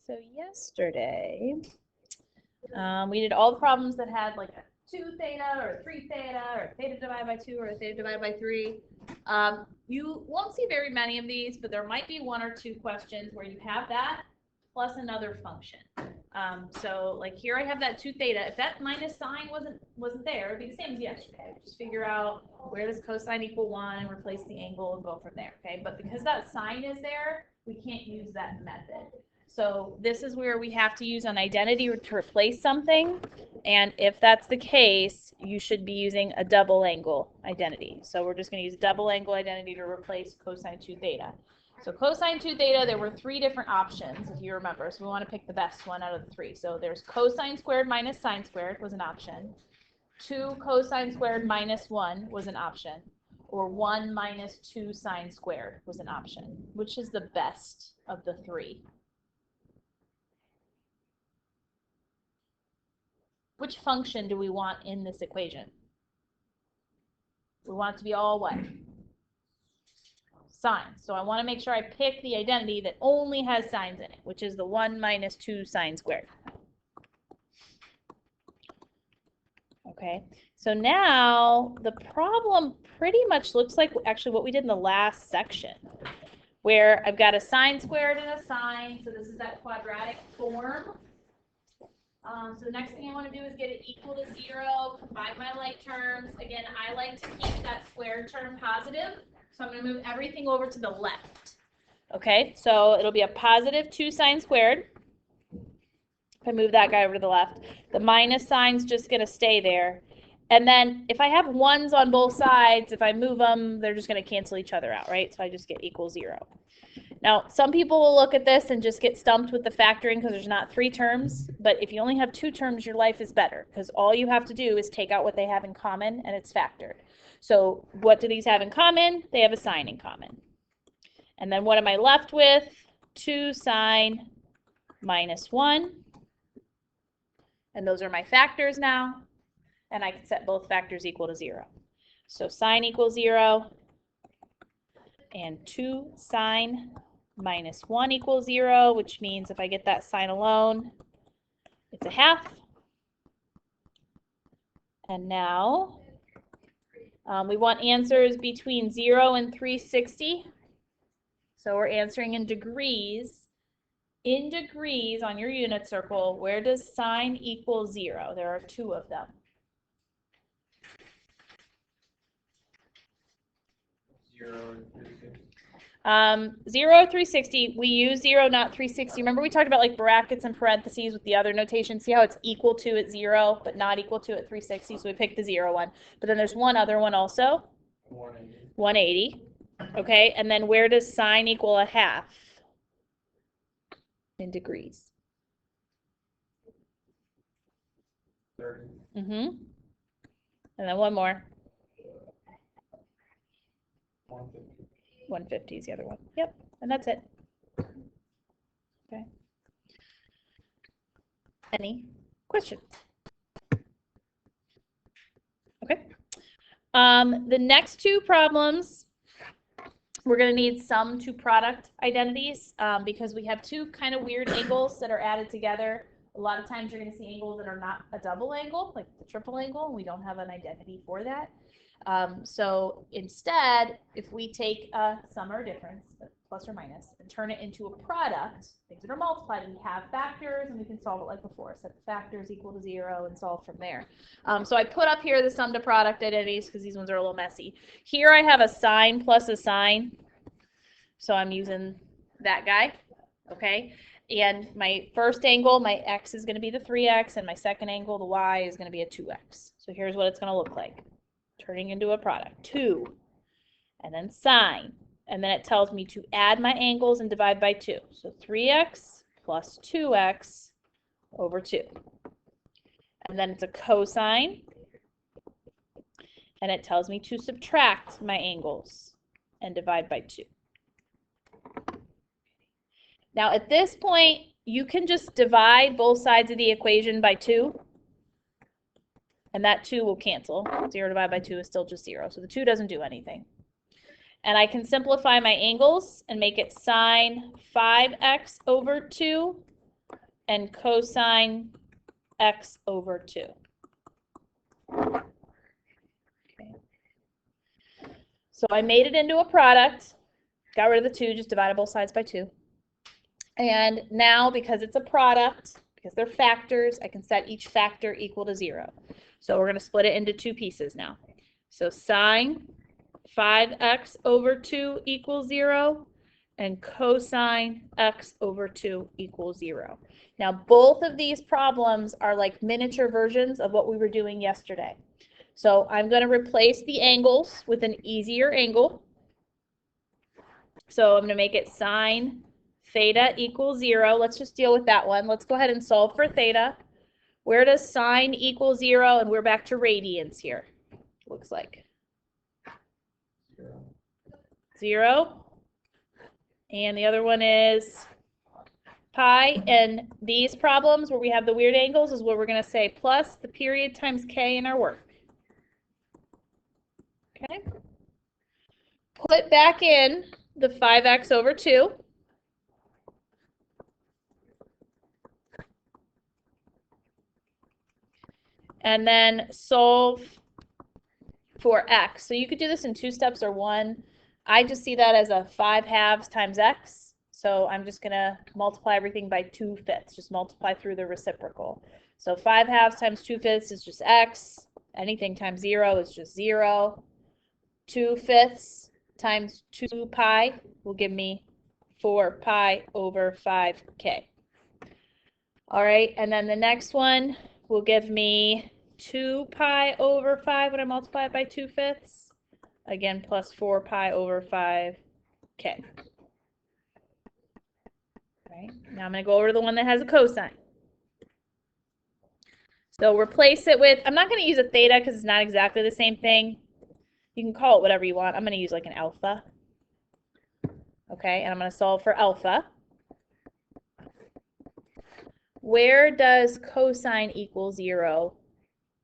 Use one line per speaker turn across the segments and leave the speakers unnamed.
So yesterday, we did all the problems that had like a 2 theta or a 3 theta or a theta divided by 2 or a theta divided by 3. You won't see very many of these, but there might be 1 or 2 questions where you have that plus another function. So like here I have that 2 theta. If that minus sign wasn't there, it'd be the same as yesterday. Just figure out where does cosine equal 1 and replace the angle and go from there. Okay, but because that sign is there, we can't use that method. So this is where we have to use an identity to replace something. And if that's the case, you should be using a double angle identity. So we're just going to use double angle identity to replace cosine 2 theta. So cosine 2 theta, there were 3 different options, if you remember. So we want to pick the best one out of the 3. So there's cosine squared minus sine squared was an option. 2 cosine squared minus 1 was an option. Or 1 minus 2 sine squared was an option. Which is the best of the 3? Which function do we want in this equation? We want it to be all what? Sines. So I want to make sure I pick the identity that only has sines in it, which is the 1 minus 2 sine squared. Okay, so now the problem pretty much looks like actually what we did in the last section, where I've got a sine squared and a sine, so this is that quadratic form. So the next thing I want to do is get it equal to 0, combine my like terms. Again, I like to keep that squared term positive, so I'm going to move everything over to the left. Okay, so it'll be a positive 2 sine squared. If I move that guy over to the left, the minus sign's just going to stay there. And then if I have 1s on both sides, if I move them, they're just going to cancel each other out, right? So I just get equals 0. Now, some people will look at this and just get stumped with the factoring because there's not 3 terms. But if you only have 2 terms, your life is better because all you have to do is take out what they have in common and it's factored. So what do these have in common? They have a sign in common. And then what am I left with? 2 sine minus 1. And those are my factors now. And I can set both factors equal to 0. So sine equals 0. And 2 sine minus 1 equals 0, which means if I get that sign alone, it's a half. And now we want answers between 0 and 360. So we're answering in degrees. In degrees on your unit circle, where does sine equal 0? There are 2 of them.
0 and 360.
0 or 360, we use 0, not 360. Remember we talked about like brackets and parentheses with the other notation. See how it's equal to at 0, but not equal to at 360, so we picked the 0 one. But then there's one other one also.
180.
180. Okay, and then where does sine equal a half? In degrees.
30.
And then one more.
150.
150 is the other one. Yep, and that's it. Okay. Any questions? Okay. The next 2 problems, we're going to need sum to product identities because we have 2 kind of weird angles that are added together. A lot of times you're going to see angles that are not a double angle, like the triple angle, and we don't have an identity for that. So instead, if we take a sum or difference, plus or minus, and turn it into a product, things that are multiplied, we have factors, and we can solve it like before. Set the factors equal to 0 and solve from there. So I put up here the sum to product identities because these ones are a little messy. Here I have a sine plus a sine, so I'm using that guy, okay? And my first angle, my x is going to be the 3x, and my second angle, the y, is going to be a 2x. So here's what it's going to look like. Turning into a product, 2, and then sine, and then it tells me to add my angles and divide by 2. So 3x plus 2x over 2. And then it's a cosine, and it tells me to subtract my angles and divide by 2. Now at this point, you can just divide both sides of the equation by 2. And that 2 will cancel. 0 divided by 2 is still just 0. So the 2 doesn't do anything. And I can simplify my angles and make it sine 5x over 2 and cosine x over 2. Okay. So I made it into a product, got rid of the 2, just divided both sides by 2. And now, because it's a product, because they're factors, I can set each factor equal to 0. So we're going to split it into 2 pieces now. So sine 5x over 2 equals 0, and cosine x over 2 equals 0. Now, both of these problems are like miniature versions of what we were doing yesterday. So I'm going to replace the angles with an easier angle. So I'm going to make it sine theta equals 0. Let's just deal with that one. Let's go ahead and solve for theta. Where does sine equal 0? And we're back to radians here. Looks like 0. And the other one is pi. And these problems where we have the weird angles is where we're going to say plus the period times k in our work. Okay. Put back in the 5x over 2. And then solve for x. So you could do this in 2 steps or 1. I just see that as a 5/2 times x. So I'm just going to multiply everything by 2/5. Just multiply through the reciprocal. So 5/2 times 2/5 is just x. Anything times 0 is just 0. 2/5 times 2 pi will give me 4 pi over 5k. All right, and then the next one will give me 2 pi over 5 when I multiply it by 2/5. Again, plus 4 pi over 5k. Right. Now I'm going to go over to the one that has a cosine. So replace it with, I'm not going to use a theta because it's not exactly the same thing. You can call it whatever you want. I'm going to use like an alpha. Okay, and I'm going to solve for alpha. Where does cosine equal 0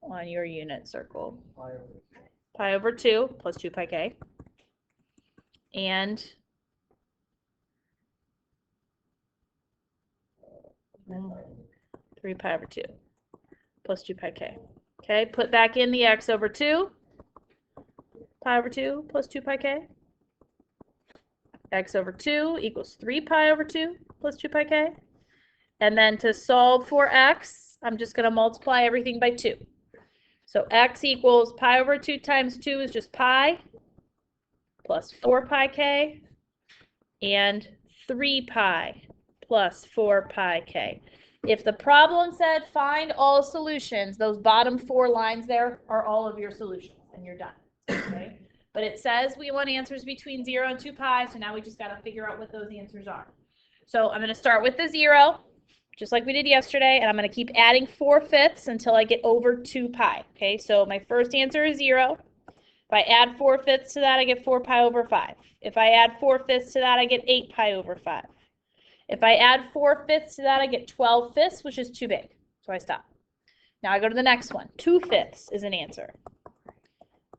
on your unit circle? Pi over 2 plus 2 pi k. And 3 pi over 2 plus 2 pi k. Okay, put back in the x over 2. Pi over 2 plus 2 pi k. X over 2 equals 3 pi over 2 plus 2 pi k. And then to solve for x, I'm just going to multiply everything by 2. So x equals pi over 2 times 2 is just pi plus 4 pi k and 3 pi plus 4 pi k. If the problem said find all solutions, those bottom 4 lines there are all of your solutions, and you're done. Okay? But it says we want answers between 0 and 2 pi, so now we just got to figure out what those answers are. So I'm going to start with the 0, just like we did yesterday, and I'm going to keep adding 4/5 until I get over 2 pi. Okay, so my first answer is 0. If I add 4/5 to that, I get 4 pi over 5. If I add 4/5 to that, I get 8 pi over 5. If I add 4/5 to that, I get 12/5, which is too big. So I stop. Now I go to the next one. 2/5 is an answer.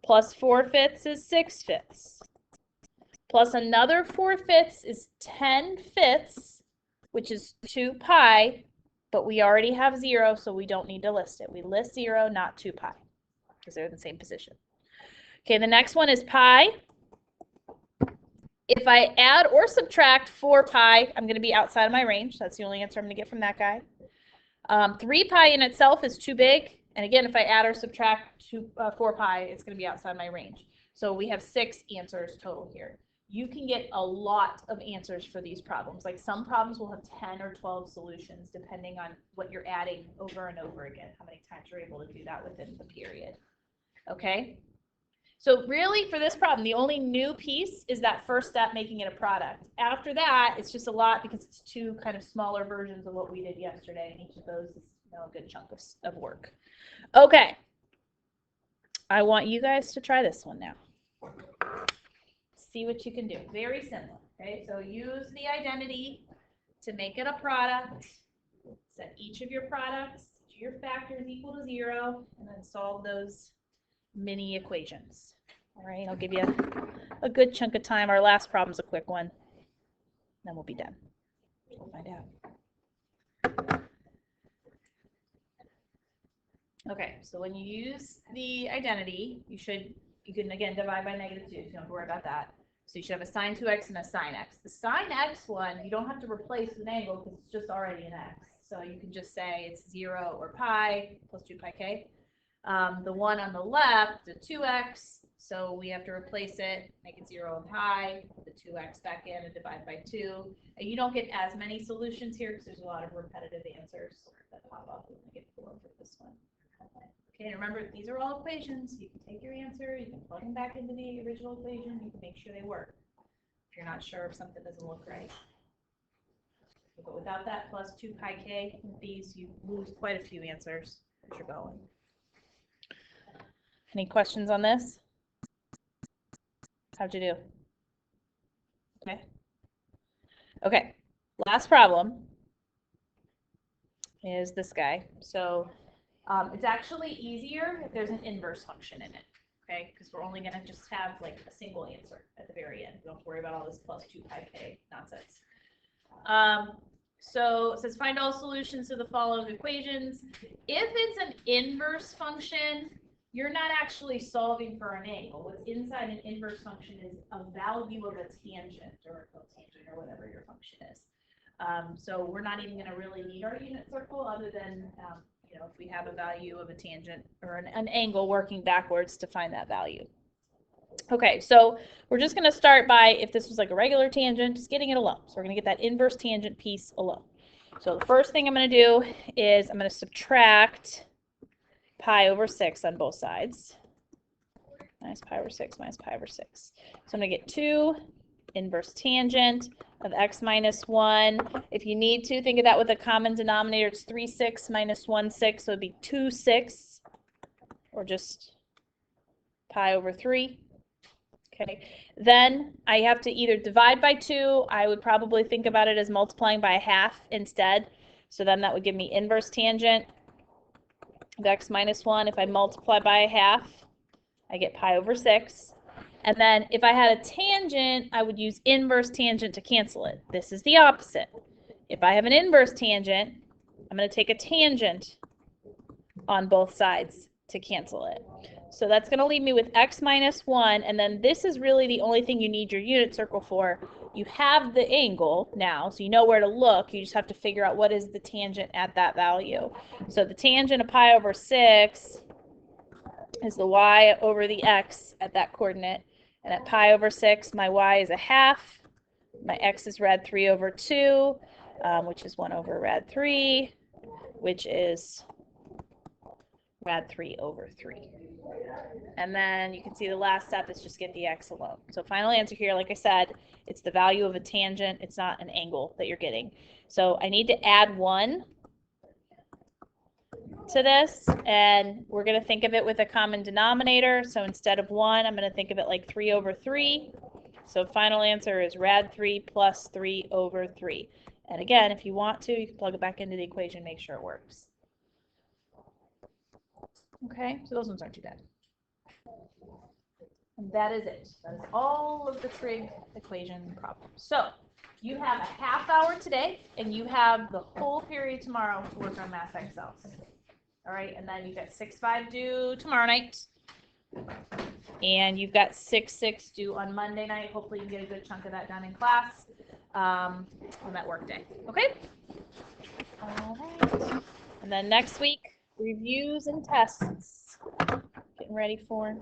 Plus 4/5 is 6/5. Plus another 4/5 is 10/5, which is 2 pi, but we already have 0, so we don't need to list it. We list 0, not 2 pi, because they're in the same position. Okay, the next one is pi. If I add or subtract 4 pi, I'm going to be outside of my range. That's the only answer I'm going to get from that guy. 3 pi in itself is too big. And again, if I add or subtract 4 pi, it's going to be outside my range. So we have 6 answers total here. You can get a lot of answers for these problems. Like some problems will have 10 or 12 solutions depending on what you're adding over and over again, how many times you're able to do that within the period. Okay? So really for this problem, the only new piece is that first step, making it a product. After that, it's just a lot because it's 2 kind of smaller versions of what we did yesterday, and each of those is a good chunk of work. Okay. I want you guys to try this one now. See what you can do. Very simple. Okay, so use the identity to make it a product. Set each of your products, each of your factors equal to 0, and then solve those mini equations. All right, I'll give you a good chunk of time. Our last problem's a quick one. Then we'll be done. We'll find out. Okay, so when you use the identity, you can again divide by -2, so you don't have to worry about that. So you should have a sine 2x and a sine x. The sine x one, you don't have to replace with an angle because it's just already an x. So you can just say it's 0 or pi plus 2 pi k. The one on the left, the 2x, so we have to replace it, make it 0 and pi, put the 2x back in and divide by 2. And you don't get as many solutions here because there's a lot of repetitive answers that pop up. We're going to get 4 for this one. Okay, and remember, these are all equations. You can take your answer, you can plug them back into the original equation, you can make sure they work. If you're not sure if something doesn't look right. But without that plus 2 pi k, with these, you lose quite a few answers as you're going. Any questions on this? How'd you do? Okay. Okay, last problem is this guy. So it's actually easier if there's an inverse function in it, okay? Because we're only going to just have like a single answer at the very end. We don't have to worry about all this plus 2 pi k nonsense. So it says find all solutions to the following equations. If it's an inverse function, you're not actually solving for an angle. What's inside an inverse function is a value of a tangent or a cotangent or whatever your function is. So we're not even going to really need our unit circle other than you know, if we have a value of a tangent or an angle working backwards to find that value. Okay, so we're just going to start by, if this was like a regular tangent, just getting it alone. So we're going to get that inverse tangent piece alone. So the first thing I'm going to do is I'm going to subtract pi over 6 on both sides. Minus pi over 6 minus pi over 6. So I'm going to get 2 inverse tangent of x minus 1. If you need to, think of that with a common denominator. It's 3 6 minus 1 6, so it'd be 2 6, or just pi over 3. Okay, then I have to either divide by 2. I would probably think about it as multiplying by a half instead. So then that would give me inverse tangent of x minus 1. If I multiply by a half, I get pi over 6. And then if I had a tangent, I would use inverse tangent to cancel it. This is the opposite. If I have an inverse tangent, I'm going to take a tangent on both sides to cancel it. So that's going to leave me with x minus 1, and then this is really the only thing you need your unit circle for. You have the angle now, so you know where to look. You just have to figure out what is the tangent at that value. So the tangent of pi over 6 is the y over the x at that coordinate. And at pi over 6, my y is a half. My x is rad 3 over 2, which is 1 over rad 3, which is rad 3 over 3. And then you can see the last step is just get the x alone. So final answer here, like I said, it's the value of a tangent. It's not an angle that you're getting. So I need to add 1 to this, and we're going to think of it with a common denominator. So instead of 1, I'm going to think of it like 3 over 3. So final answer is rad 3 plus 3 over 3. And again, if you want to, you can plug it back into the equation, make sure it works. Okay, so those ones aren't too bad. And that is it. That is all of the trig equation problems. So you have a half hour today, and you have the whole period tomorrow to work on Math Excel. All right, and then you've got 6-5 due tomorrow night, and you've got 6-6 due on Monday night. Hopefully you can get a good chunk of that done in class on that work day. Okay? All right. And then next week, reviews and tests. Getting ready for